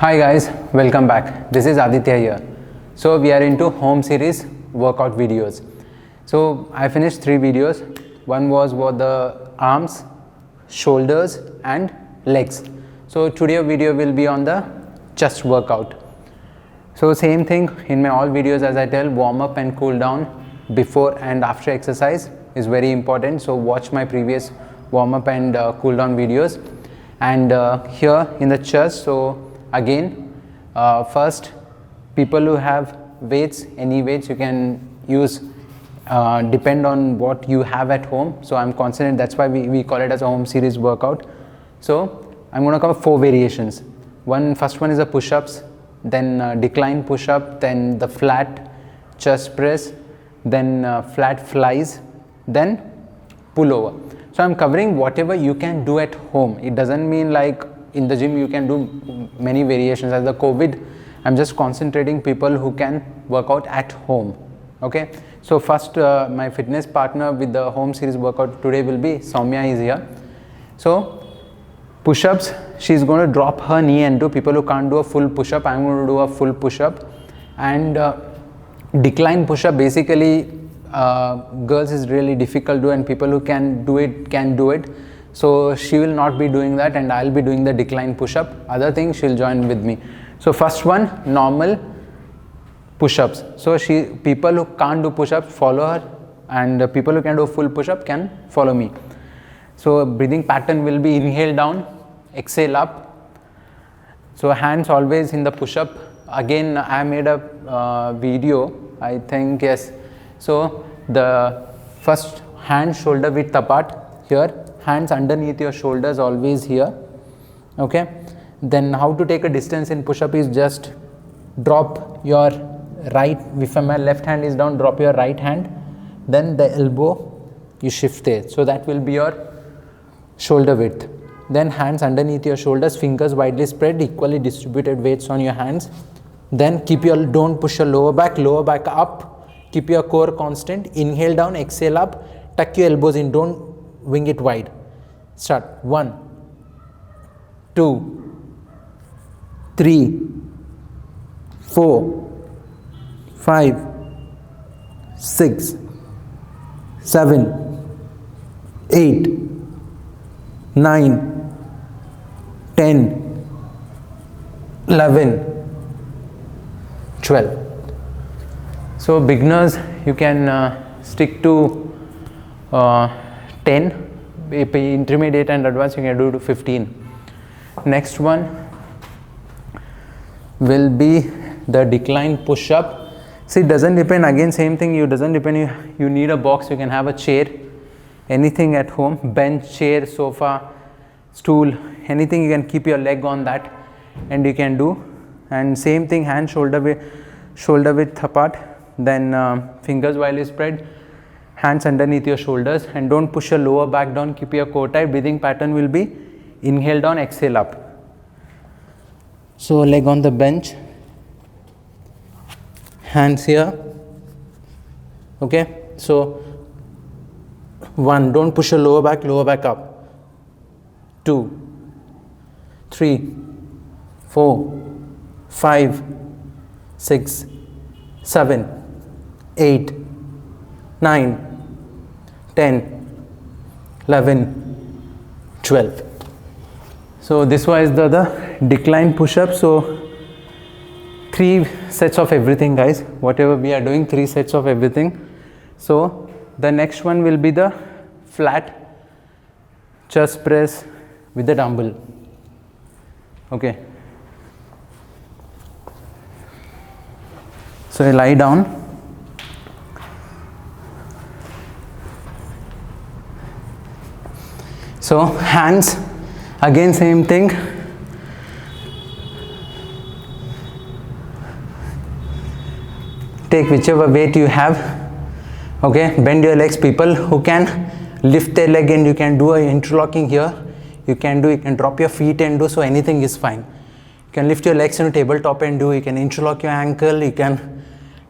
Hi guys, welcome back. This is Aditya here. So we are into home series workout videos. So I finished 3 videos. One was for the arms, shoulders and legs. So today video will be on the chest workout. So same thing in my all videos, as I tell, warm up and cool down before and after exercise is very important. So watch my previous warm up and cool down videos. And here in the chest, so again, first, people who have weights, any weights you can use, depend on what you have at home. So I'm confident, that's why we call it as a home series workout. So I'm going to cover 4 variations. First one is a push-ups, then decline push-up, then the flat chest press, then flat flies, then pullover. So I'm covering whatever you can do at home. It doesn't mean like in the gym you can do many variations. As the COVID, I'm just concentrating people who can work out at home. Okay, so first my fitness partner with the home series workout today will be Soumya is here. So push-ups, she's going to drop her knee and do. People who can't do a full push-up, I'm going to do a full push-up. And decline push-up, basically girls is really difficult to do, and people who can do it. So she will not be doing that, and I'll be doing the decline push-up. Other things she'll join with me. So first one, normal push-ups. So people who can't do push-ups, follow her, and people who can do full push-up can follow me. So breathing pattern will be inhale down, exhale up. So hands always in the push-up. Again, I made a video, I think, yes. So the first hand shoulder width apart here, hands underneath your shoulders always here. Okay, then how to take a distance in push-up is just drop your right, if my left hand is down, drop your right hand, then the elbow you shift it, so that will be your shoulder width. Then hands underneath your shoulders, fingers widely spread, equally distributed weights on your hands. Then don't push your lower back up. Keep your core constant, inhale down, exhale up, tuck your elbows in, don't wing it wide. Start. 1, 2, 3, 4, 5, 6, 7, 8, 9, 10, 11, 12. So beginners, you can stick to 10. Intermediate and advanced, you can do to 15. Next one will be the decline push-up. See, it doesn't depend, again same thing, you need a box, you can have a chair, anything at home, bench, chair, sofa, stool, anything, you can keep your leg on that and you can do. And same thing, hand shoulder width apart, then fingers widely spread, hands underneath your shoulders, and don't push your lower back down, keep your core tight. Breathing pattern will be inhale down, exhale up. So leg on the bench, hands here. Okay, so 1, don't push your lower back up. 2, 3, 4, 5, 6, 7, 8, 9, 10, 11, 12. So this was the decline push-up. So 3 sets of everything, guys. Whatever we are doing, 3 sets of everything. So the next one will be the flat chest press with the dumbbell. Okay. So I lie down. So hands, again same thing. Take whichever weight you have. Okay, bend your legs. People who can lift their leg and you can do an interlocking here. You can drop your feet and do, so anything is fine. You can lift your legs into tabletop and do, you can interlock your ankle, you can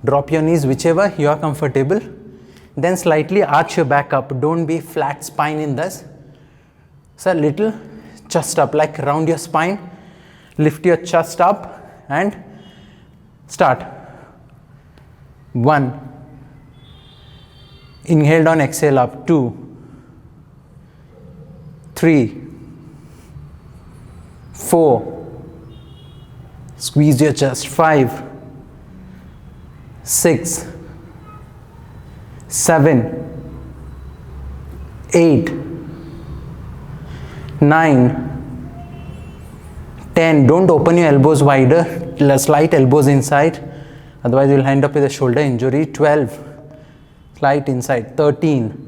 drop your knees, whichever you are comfortable. Then slightly arch your back up. Don't be flat spine in this. So little chest up, like round your spine, Lift your chest up and start. 1. Inhale down, exhale up. 2, 3, 4. Squeeze your chest. 5, 6, 7, 8, 9, 10. Don't open your elbows wider. Slight elbows inside. Otherwise, you'll end up with a shoulder injury. 12. Slight inside. 13.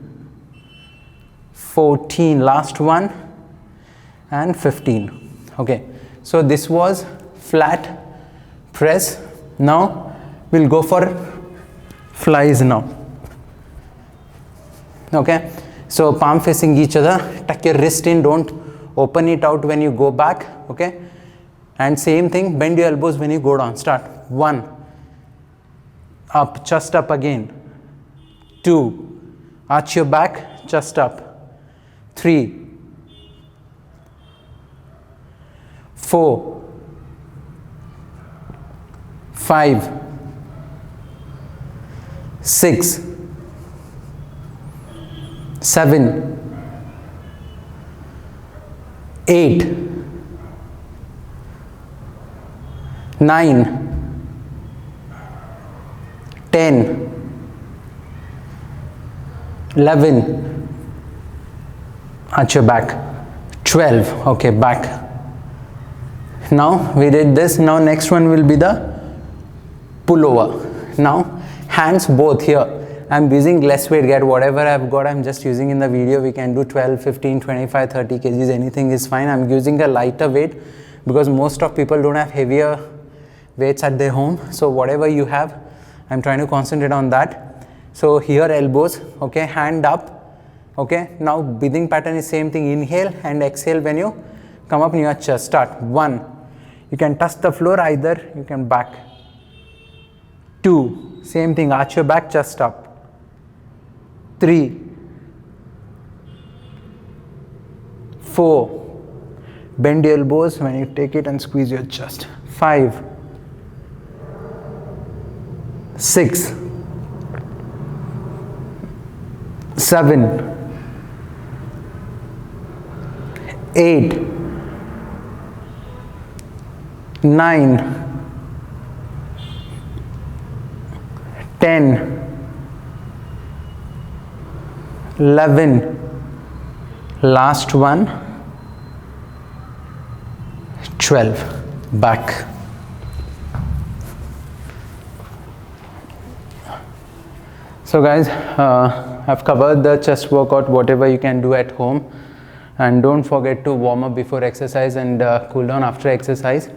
14. Last one. And 15. Okay. So this was flat press. Now we'll go for flies now. Okay. So palm facing each other. Tuck your wrist in. Don't open it out when you go back. Okay. And same thing. Bend your elbows when you go down. Start. 1. Up. Chest up again. 2. Arch your back. Chest up. 3. 4. 5. 6. 7. 8. 9. 10. 11. Arch your back. 12. Okay, back. Now we did this. Now next one will be the pullover. Now hands both here. I'm using less weight. Get whatever I've got, I'm just using in the video. We can do 12, 15, 25, 30 kgs. Anything is fine. I'm using a lighter weight because most of people don't have heavier weights at their home. So whatever you have, I'm trying to concentrate on that. So here elbows. Okay, hand up. Okay, now breathing pattern is same thing. Inhale and exhale when you come up near chest. Start. 1. You can touch the floor, either you can back. 2. Same thing, arch your back, chest up. 3. 4. Bend your elbows when you take it and squeeze your chest. 5. 6. 7. 8. 9. 10. 11. Last one. 12. Back. So guys, I've covered the chest workout, whatever you can do at home. And don't forget to warm up before exercise and cool down after exercise.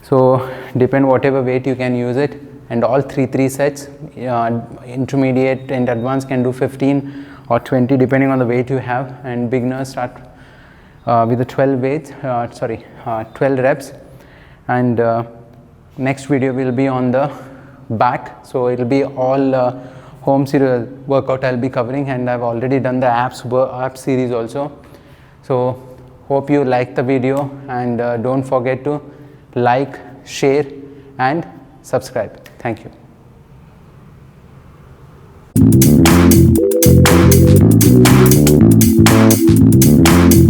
So depend whatever weight you can use it, and all 3 sets. Intermediate and advanced can do 15 or 20 depending on the weight you have, and beginners start with the 12 reps. And next video will be on the back, so it will be all home series workout I'll be covering, and I've already done the abs series also. So hope you like the video, and don't forget to like, share and subscribe. Thank you.